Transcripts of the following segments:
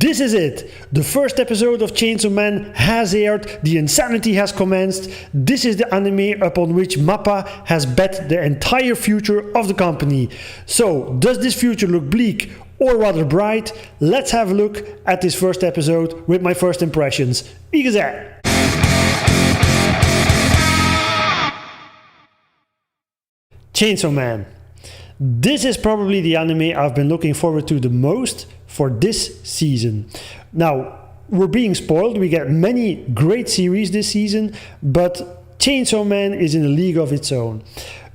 This is it! The first episode of Chainsaw Man has aired, the insanity has commenced. This is the anime upon which Mappa has bet the entire future of the company. So, does this future look bleak or rather bright? Let's have a look at this first episode with my first impressions. Igeze! Chainsaw Man. This is probably the anime I've been looking forward to the most for this season. Now, we're being spoiled, we get many great series this season, but Chainsaw Man is in a league of its own.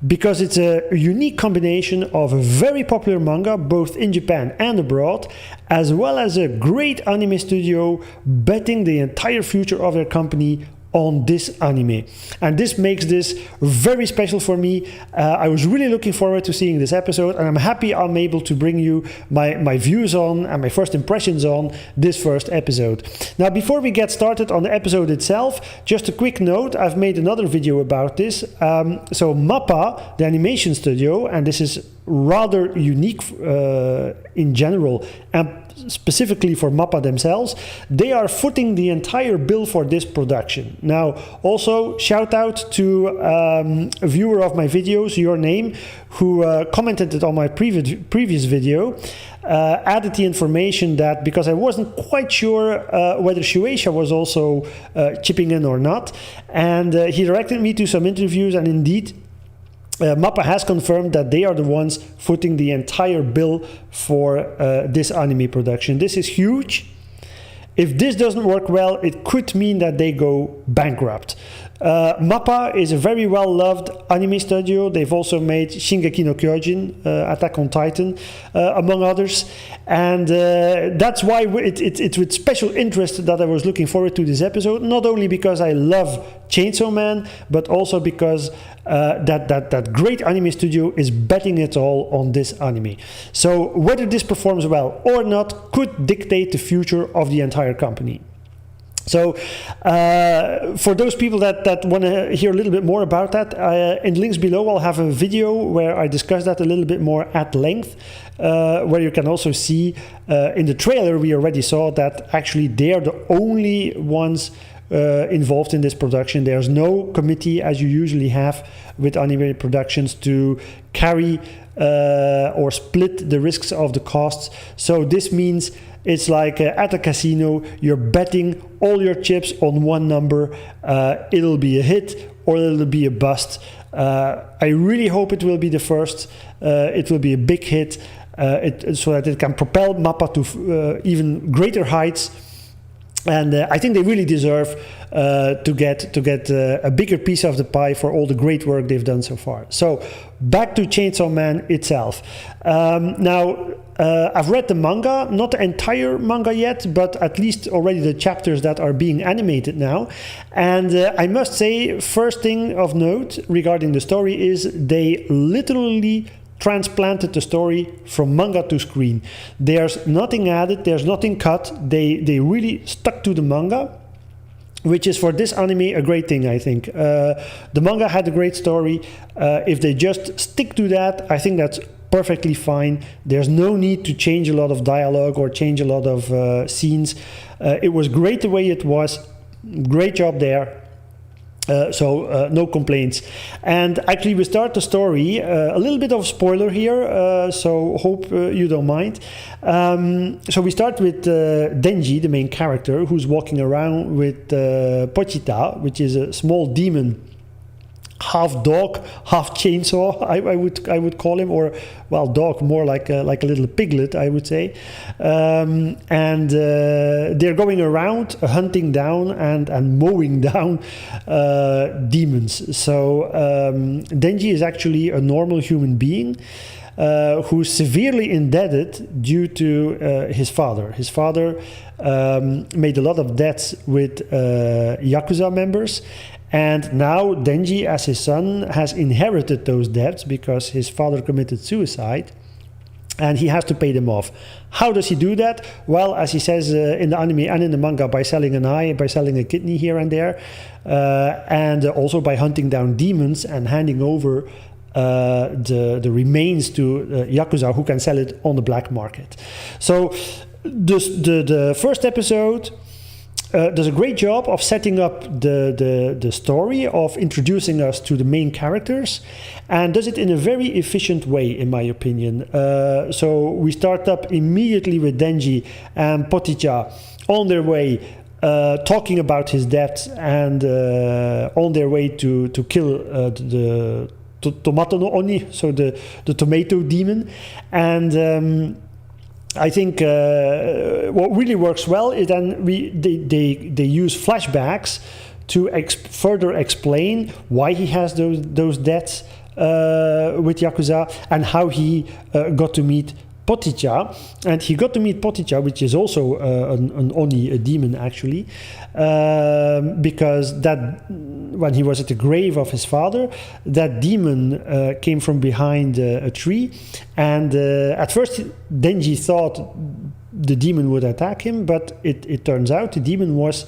Because it's a unique combination of a very popular manga, both in Japan and abroad, as well as a great anime studio betting the entire future of their company on this anime, and this makes this very special for me. I was really looking forward to seeing this episode, and I'm happy I'm able to bring you my views on and my first impressions on this first episode. Now, before we get started on the episode itself, just a quick note, I've made another video about this. So Mappa, the animation studio, and this is rather unique in general, and specifically for Mappa themselves, they are footing the entire bill for this production. Now, also shout out to a viewer of my videos, Your Name, who commented it on my previous video, added the information that, because I wasn't quite sure whether Shueisha was also chipping in or not, and he directed me to some interviews, and indeed Mappa has confirmed that they are the ones footing the entire bill for this anime production. This is huge. If this doesn't work well, it could mean that they go bankrupt. Mappa is a very well-loved anime studio. They've also made Shingeki no Kyojin, Attack on Titan, among others. And that's why it's with special interest that I was looking forward to this episode. Not only because I love Chainsaw Man, but also because that great anime studio is betting it all on this anime. So whether this performs well or not could dictate the future of the entire company. So for those people that want to hear a little bit more about that, in the links below I'll have a video where I discuss that a little bit more at length, where you can also see in the trailer we already saw that actually they are the only ones involved in this production. There's no committee, as you usually have with anime productions, to carry or split the risks of the costs. So this means it's like at a casino, you're betting all your chips on one number. It'll be a hit or it'll be a bust. I really hope it will be the first. It will be a big hit, so that it can propel Mappa to even greater heights. And I think they really deserve to get a bigger piece of the pie for all the great work they've done so far. So back to Chainsaw Man itself. Now, I've read the manga, not the entire manga yet, but at least already the chapters that are being animated now. And I must say, first thing of note regarding the story is they literally transplanted the story from manga to screen. There's nothing added, there's nothing cut. They really stuck to the manga, which is for this anime a great thing, I think. The manga had a great story. If they just stick to that, I think that's perfectly fine. There's no need to change a lot of dialogue or change a lot of scenes. It was great the way it was. Great job there. So no complaints. And actually we start the story, a little bit of spoiler here, so hope you don't mind. So we start with Denji, the main character, who's walking around with Pochita, which is a small demon, half dog, half chainsaw, I would call him, or well, dog, more like a little piglet, I would say. And they're going around hunting down and mowing down demons. So Denji is actually a normal human being who's severely indebted due to his father. His father made a lot of debts with Yakuza members. And now Denji, as his son, has inherited those debts because his father committed suicide, and he has to pay them off. How does he do that? Well, as he says in the anime and in the manga, by selling an eye, by selling a kidney here and there, and also by hunting down demons and handing over the remains to Yakuza, who can sell it on the black market. So the first episode does a great job of setting up the story, of introducing us to the main characters, and does it in a very efficient way, in my opinion. So we start up immediately with Denji and Poticha on their way, talking about his death, and on their way to kill the Tomato no Oni, so the tomato demon. And I think what really works well is then they use flashbacks to further explain why he has those debts with Yakuza, and how he got to meet Poticha. And he got to meet Poticha, which is also an Oni, a demon actually, because that when he was at the grave of his father, that demon came from behind a tree, and at first Denji thought the demon would attack him, but it turns out the demon was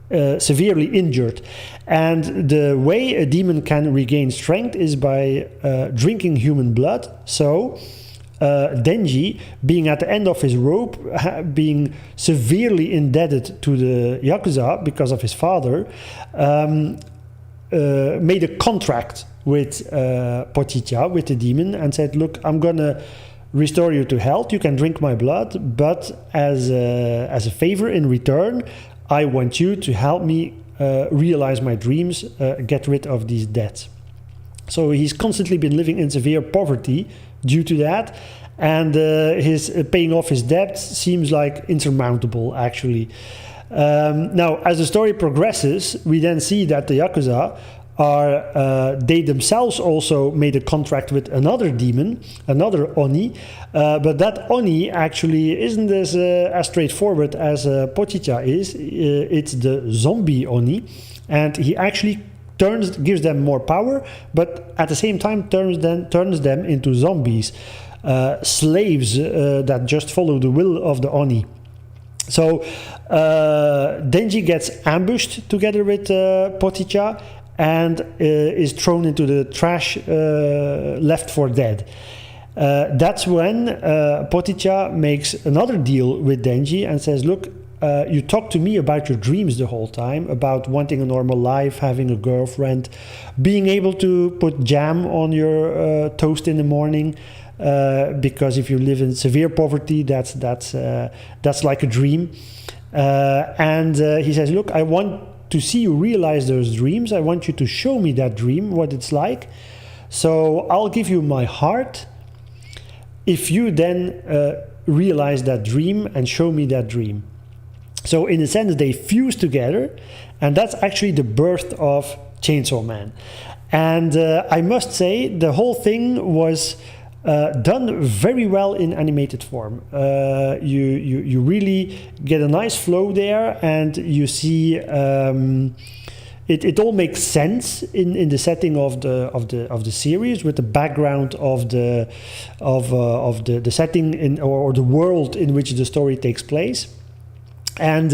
severely injured. And the way a demon can regain strength is by drinking human blood. So Denji, being at the end of his rope, being severely indebted to the Yakuza because of his father, made a contract with Poticha, with the demon, and said, look, I'm gonna restore you to health, you can drink my blood, but as a favor in return, I want you to help me realize my dreams, get rid of these debts. So he's constantly been living in severe poverty due to that, and his paying off his debt seems like insurmountable, actually. Now, as the story progresses, we then see that the Yakuza they themselves also made a contract with another demon, another Oni, but that Oni actually isn't as straightforward as Pochicha is. It's the zombie Oni, and he actually gives them more power, but at the same time turns them into zombies, slaves that just follow the will of the Oni. So Denji gets ambushed together with Poticha and is thrown into the trash, left for dead. That's when Poticha makes another deal with Denji and says, look, you talk to me about your dreams the whole time, about wanting a normal life, having a girlfriend, being able to put jam on your toast in the morning, because if you live in severe poverty, that's like a dream. And he says, look, I want to see you realize those dreams. I want you to show me that dream, what it's like. So I'll give you my heart if you then realize that dream and show me that dream. So in a sense, they fuse together, and that's actually the birth of Chainsaw Man. And I must say, the whole thing was done very well in animated form. You really get a nice flow there, and you see it all makes sense in the setting of the series, with the background of the setting or the world in which the story takes place. And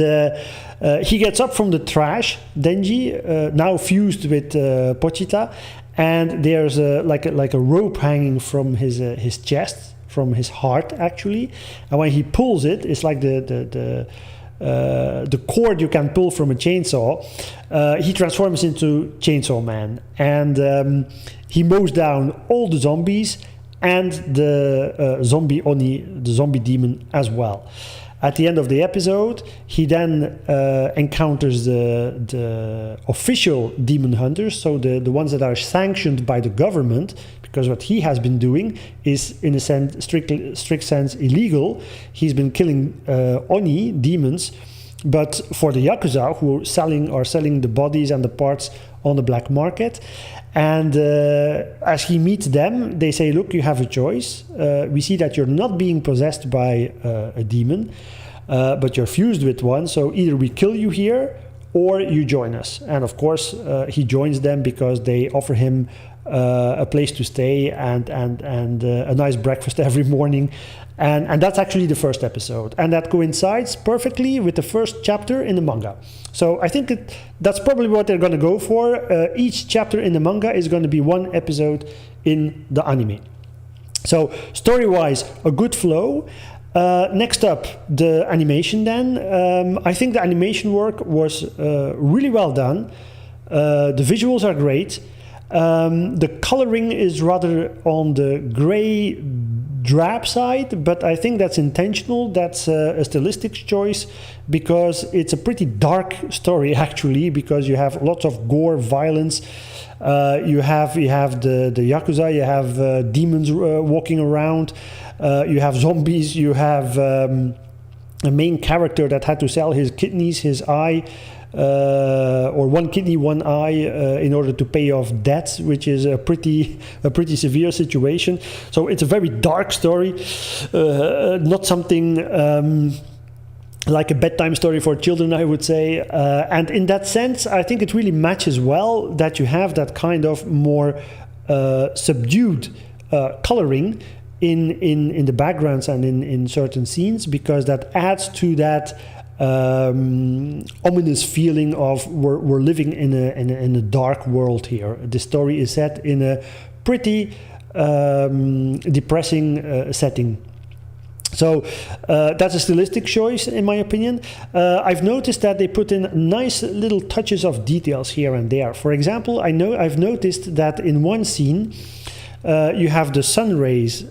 he gets up from the trash, Denji, now fused with Pochita, and there's like a rope hanging from his chest, from his heart actually. And when he pulls it, it's like the cord you can pull from a chainsaw. He transforms into Chainsaw Man, and he mows down all the zombies and the zombie Oni, the zombie demon as well. At the end of the episode, he then encounters the official demon hunters, so the ones that are sanctioned by the government, because what he has been doing is, in a strict sense, illegal. He's been killing Oni, demons, but for the Yakuza, who are selling the bodies and the parts on the black market. And as he meets them, they say, look, you have a choice. We see that you're not being possessed by a demon, but you're fused with one. So either we kill you here or you join us. And of course, he joins them because they offer him a place to stay and a nice breakfast every morning. And that's actually the first episode. And that coincides perfectly with the first chapter in the manga. So I think that's probably what they're going to go for. Each chapter in the manga is going to be one episode in the anime. So story-wise, a good flow. Next up, the animation then. I think the animation work was really well done. The visuals are great. The coloring is rather on the gray drab side, but I think that's intentional. That's a stylistic choice because it's a pretty dark story actually, because you have lots of gore, violence. You have the Yakuza, you have demons walking around, you have zombies, you have a main character that had to sell his kidneys, his eye, or one kidney, one eye, in order to pay off debts, which is a pretty severe situation. So it's a very dark story, not something like a bedtime story for children, I would say. And in that sense, I think it really matches well that you have that kind of more subdued coloring in the backgrounds and in certain scenes, because that adds to that ominous feeling of we're living in a dark world here. The story is set in a pretty depressing setting. So that's a stylistic choice, in my opinion. I've noticed that they put in nice little touches of details here and there. For example, I've noticed that in one scene, you have the sun rays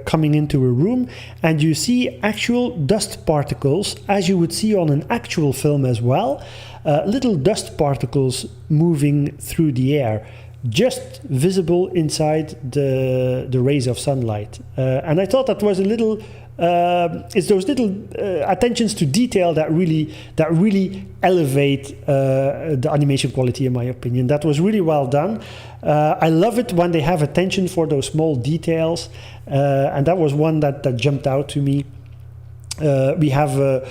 coming into a room, and you see actual dust particles, as you would see on an actual film as well. Little dust particles moving through the air, just visible inside the rays of sunlight. And I thought that was a little... it's those little attentions to detail that really elevate the animation quality, in my opinion. That was really well done. I love it when they have attention for those small details, and that was one that jumped out to me. We have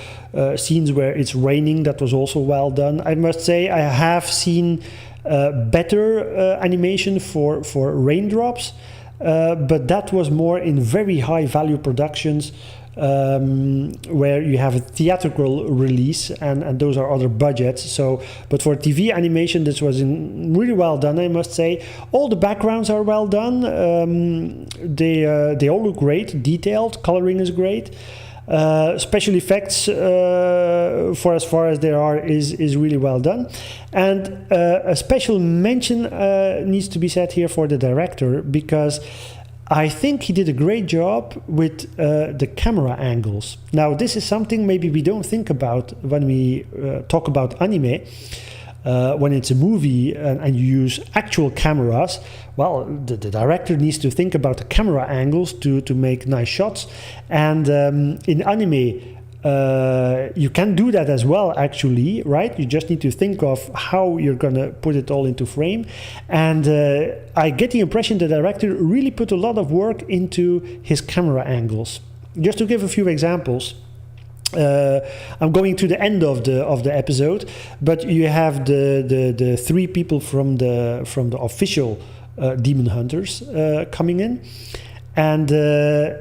scenes where it's raining. That was also well done. I must say I have seen better animation for raindrops. But that was more in very high value productions, where you have a theatrical release, and those are other budgets. So, but for TV animation, this was really well done, I must say. All the backgrounds are well done. They all look great, detailed. Coloring is great. Special effects, for as far as there are, is really well done. And a special mention needs to be said here for the director, because I think he did a great job with the camera angles. Now, this is something maybe we don't think about when we talk about anime. When it's a movie and you use actual cameras, well, the director needs to think about the camera angles to make nice shots. And in anime, you can do that as well, actually, right? You just need to think of how you're gonna put it all into frame. And I get the impression the director really put a lot of work into his camera angles. Just to give a few examples. I'm going to the end of the episode, but you have the three people from the official demon hunters coming in, and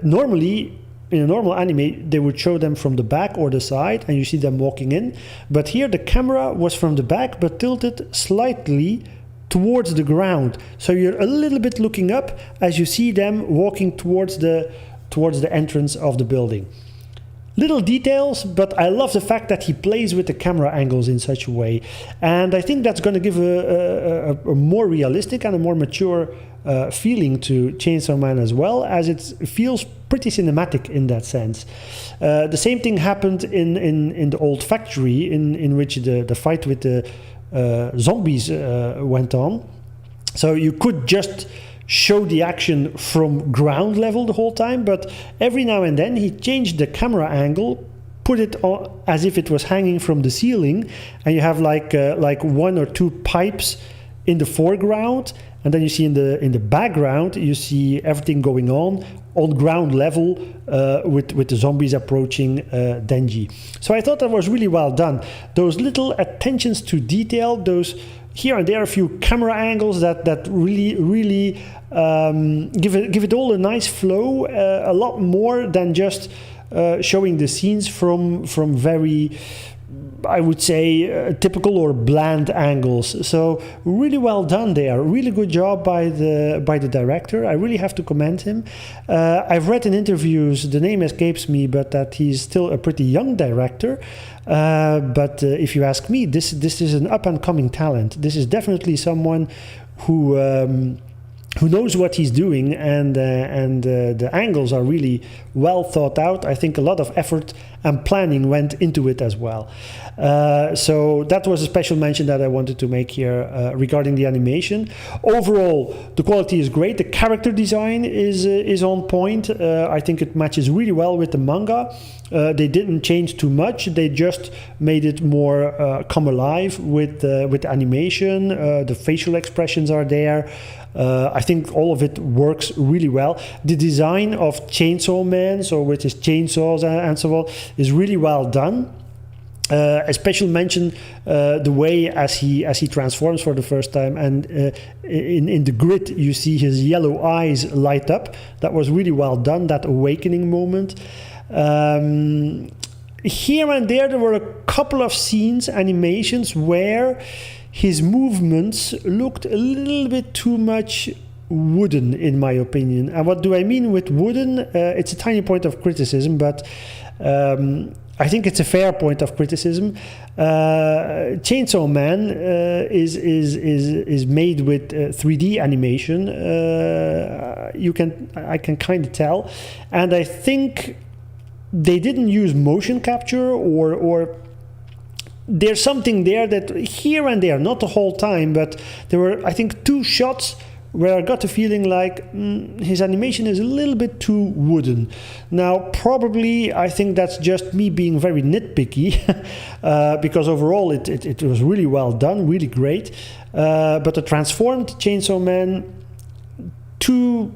normally in a normal anime they would show them from the back or the side, and you see them walking in. But here the camera was from the back, but tilted slightly towards the ground, so you're a little bit looking up as you see them walking towards the entrance of the building. Little details, but I love the fact that he plays with the camera angles in such a way. And I think that's going to give a more realistic and a more mature feeling to Chainsaw Man, as well, as it feels pretty cinematic in that sense. The same thing happened in the old factory, in which the fight with the zombies went on. So you could just show the action from ground level the whole time, but every now and then he changed the camera angle, put it on as if it was hanging from the ceiling, and you have like one or two pipes in the foreground, and then you see in the background you see everything going on ground level, with the zombies approaching Denji. So I thought that was really well done. Those little attentions to detail, those here and there a few camera angles that really give it all a nice flow, a lot more than just showing the scenes from very I would say, typical or bland angles. So really well done there. Really good job by the director. I really have to commend him. I've read in interviews, the name escapes me, but that he's still a pretty young director. But if you ask me, this is an up-and-coming talent. This is definitely someone who knows what he's doing, and the angles are really well thought out. I think a lot of effort and planning went into it as well. So that was a special mention that I wanted to make here regarding the animation. Overall, the quality is great. The character design is on point. I think it matches really well with the manga. They didn't change too much. They just made it more come alive with the animation. The facial expressions are there. I think all of it works really well. The design of Chainsaw Man, so with his chainsaws and so on, is really well done. A special mention the way as he transforms for the first time, and in the grid you see his yellow eyes light up. That was really well done, that awakening moment. Here and there were a couple of scenes, animations, where his movements looked a little bit too much wooden, in my opinion. And what do I mean with wooden? It's a tiny point of criticism, but I think it's a fair point of criticism. Chainsaw Man is made with 3D animation. I can kind of tell, and I think they didn't use motion capture, or there's something there that here and there, not the whole time, but there were, I think, 2 shots where I got the feeling like his animation is a little bit too wooden. Now, probably, I think that's just me being very nitpicky, because overall it was really well done, really great. But the transformed Chainsaw Man, 2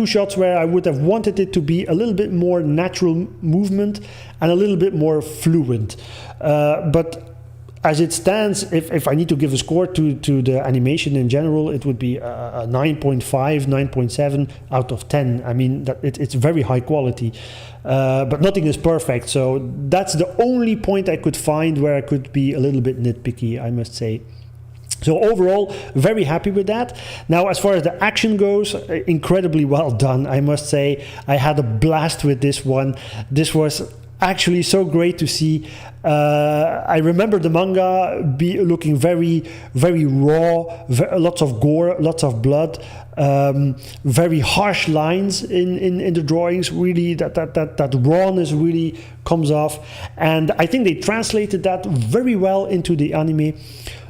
shots where I would have wanted it to be a little bit more natural movement and a little bit more fluent. But as it stands, if I need to give a score to the animation in general, it would be a 9.5, 9.7 out of 10. I mean, it's very high quality, but nothing is perfect. So that's the only point I could find where I could be a little bit nitpicky, I must say. So overall, very happy with that. Now, as far as the action goes, incredibly well done, I must say. I had a blast with this one. This was actually so great to see. I remember the manga looking very, very raw, lots of gore, lots of blood, very harsh lines in the drawings. Really, that rawness really comes off, and I think they translated that very well into the anime.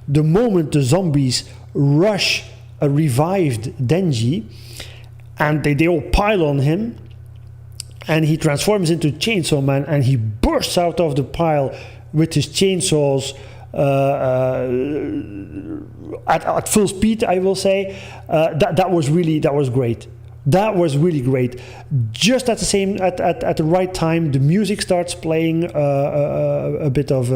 The moment the zombies rush a revived Denji, and they all pile on him, and he transforms into Chainsaw Man, and he bursts out of the pile with his chainsaws at full speed, I will say. That was great. That was really great. Just at the right time, the music starts playing a bit of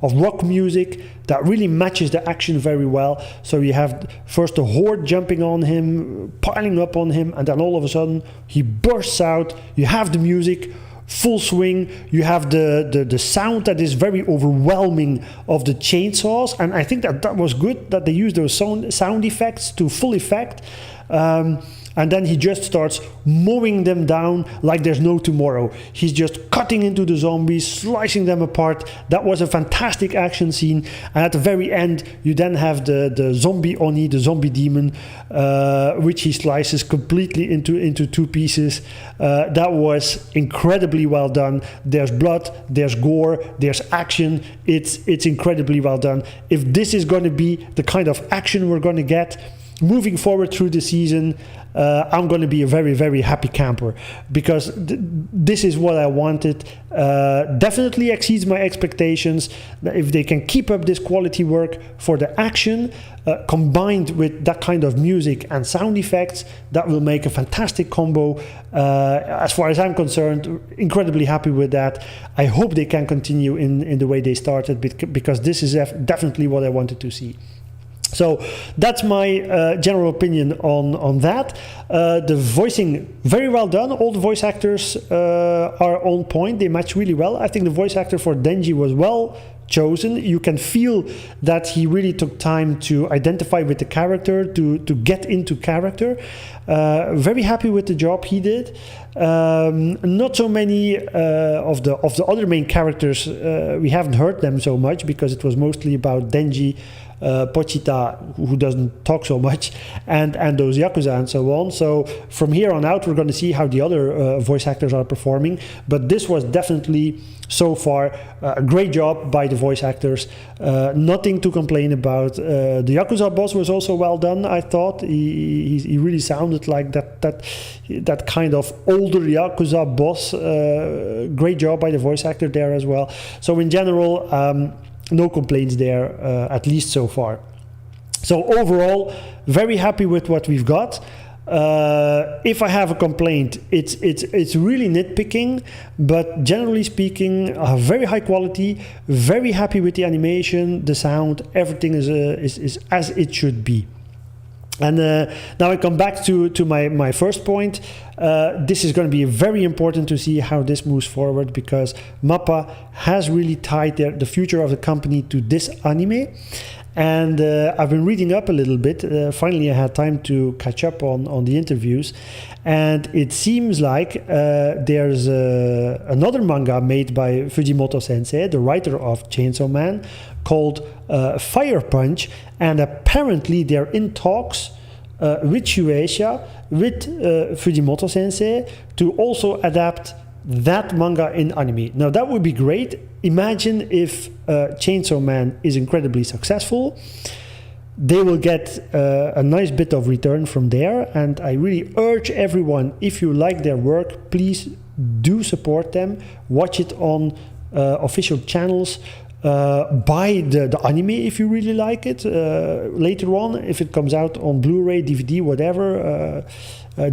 rock music that really matches the action very well. So you have first the horde jumping on him, piling up on him, and then all of a sudden he bursts out. You have the music, full swing. You have the sound that is very overwhelming of the chainsaws, and I think that was good that they used those sound effects to full effect. And then he just starts mowing them down like there's no tomorrow. He's just cutting into the zombies, slicing them apart. That was a fantastic action scene. And at the very end, you then have the zombie Oni, the zombie demon, which he slices completely into 2 pieces. That was incredibly well done. There's blood, there's gore, there's action. It's incredibly well done. If this is going to be the kind of action we're going to get moving forward through the season, I'm going to be a very, very happy camper, because this is what I wanted. Definitely exceeds my expectations. If they can keep up this quality work for the action, combined with that kind of music and sound effects, that will make a fantastic combo. As far as I'm concerned, incredibly happy with that. I hope they can continue in the way they started, because this is definitely what I wanted to see. So that's my general opinion on that. The voicing, very well done. All the voice actors are on point. They match really well. I think the voice actor for Denji was well chosen. You can feel that he really took time to identify with the character, to get into character. Very happy with the job he did. Not so many of the other main characters, we haven't heard them so much because it was mostly about Denji, Pochita, who doesn't talk so much, and those Yakuza and so on. So from here on out, we're going to see how the other voice actors are performing. But this was definitely, so far, a great job by the voice actors. Nothing to complain about. The Yakuza boss was also well done, I thought. He really sounded like that kind of older Yakuza boss. Great job by the voice actor there as well. So in general, no complaints there, at least so far. So overall, very happy with what we've got. If I have a complaint, it's really nitpicking, but generally speaking, very high quality. Very happy with the animation, the sound, everything is as it should be. And now I come back to my first point. This is going to be very important to see how this moves forward, because MAPPA has really tied the future of the company to this anime. And I've been reading up a little bit. Finally, I had time to catch up on the interviews. And it seems like there's another manga made by Fujimoto Sensei, the writer of Chainsaw Man, called Fire Punch. And apparently they're in talks with Shueisha, with Fujimoto Sensei, to also adapt that manga in anime. Now that would be great. Imagine if Chainsaw Man is incredibly successful. They will get a nice bit of return from there, and I really urge everyone, if you like their work, please do support them. Watch it on official channels. Buy the anime if you really like it. Later on, if it comes out on Blu-ray, DVD, whatever,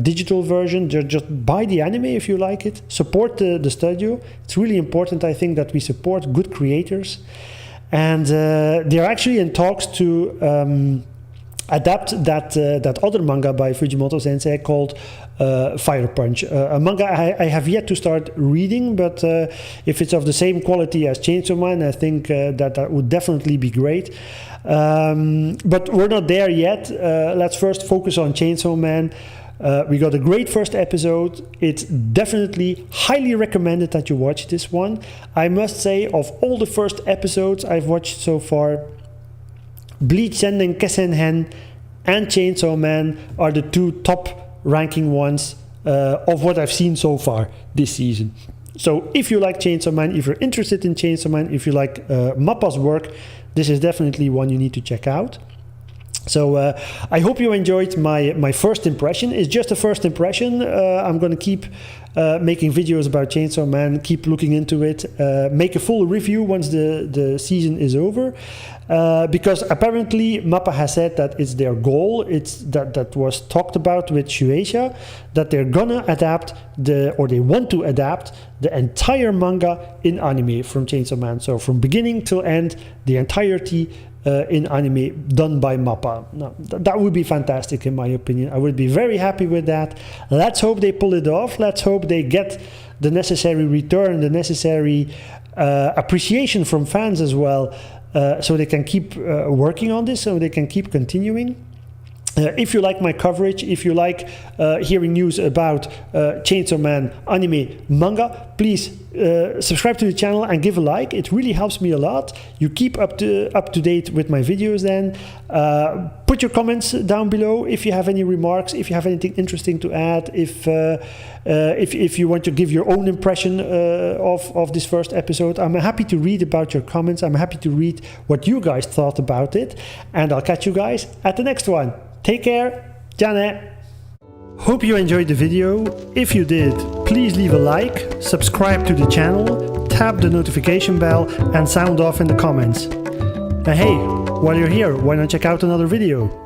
digital version, just buy the anime if you like it. Support the studio. It's really important, I think, that we support good creators. And they're actually in talks to adapt that other manga by Fujimoto Sensei called Fire Punch, a manga I have yet to start reading, but if it's of the same quality as Chainsaw Man, I think that would definitely be great. But we're not there yet. Let's first focus on Chainsaw Man. We got a great first episode. It's definitely highly recommended that you watch this one. I must say, of all the first episodes I've watched so far, Bleach Senden Kessenhen and Chainsaw Man are the two top ranking ones of what I've seen so far this season. So if you like Chainsaw Man, if you're interested in Chainsaw Man, if you like MAPPA's work, this is definitely one you need to check out. So I hope you enjoyed my first impression. It's just a first impression. I'm going to keep making videos about Chainsaw Man, keep looking into it, make a full review once the season is over. Because apparently MAPPA has said that it's their goal, it's that was talked about with Shueisha, that they're gonna adapt they want to adapt the entire manga in anime from Chainsaw Man. So from beginning till end, the entirety in anime done by MAPPA. Now, that would be fantastic in my opinion. I would be very happy with that. Let's hope they pull it off. Let's hope they get the necessary return, the necessary appreciation from fans as well, so they can keep working on this, so they can keep continuing. If you like my coverage, if you like hearing news about Chainsaw Man anime manga, please subscribe to the channel and give a like. It really helps me a lot. You keep up to date with my videos then. Put your comments down below if you have any remarks, if you have anything interesting to add, if you want to give your own impression of this first episode. I'm happy to read about your comments. I'm happy to read what you guys thought about it. And I'll catch you guys at the next one. Take care. Jane. Hope you enjoyed the video. If you did, please leave a like, subscribe to the channel, tap the notification bell and sound off in the comments. And hey, while you're here, why not check out another video?